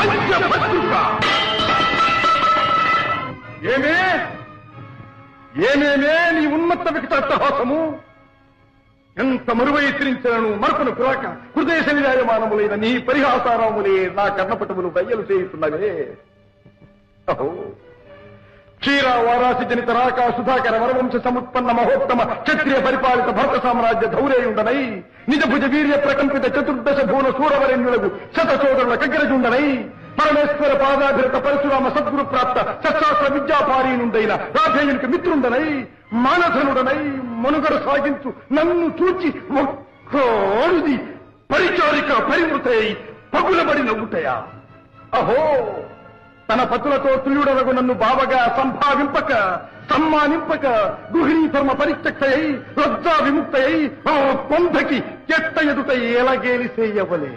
పంచభద్రుక ఏమేమే నీ ఉన్మత్త వికటాట్టహాసము ఎంత మరువై ఎత్తిరించను మరపును పురాక హృదయ నిరాయమానములైన నీ పరిహాసారాములే నా కర్ణపటములు బయ్యలు చేయుతున్నవే అహో క్షీర వారాసి జనిత రాక సుధాకర వరవంశ సముత్పన్న మహోత్తమ క్షత్రియ పరిపాలిత భరత సామ్రాజ్య ధౌరేయుండనై నిజ భుజ వీర్య ప్రకంపిత చతుర్దశ భూన సూరవరెన్యులకు శతచోదరుల కగ్గరజుండనై పరమేశ్వర పాదాభిరత పరశురామ సద్గురు ప్రాప్త సత్శాస్త్ర విద్యాపారీనుండైన రాధేయునికి మిత్రుండనై మానధనుడనై మనుగడ సాగించు నన్ను చూచి ఒక్కోరుది పరిచారిక పరివృతై పగులబడి నవ్వుటయా అహో తన పతులతో తుల్యుడరగు నన్ను బావగా సంభావింపక సమ్మానింపక గృహిణీ ధర్మ పరిత్యక్తయై లజ్జా విముక్తయై ఆ పొంధకి ఎట్ట ఎదుట ఎలగేలి చేయవలే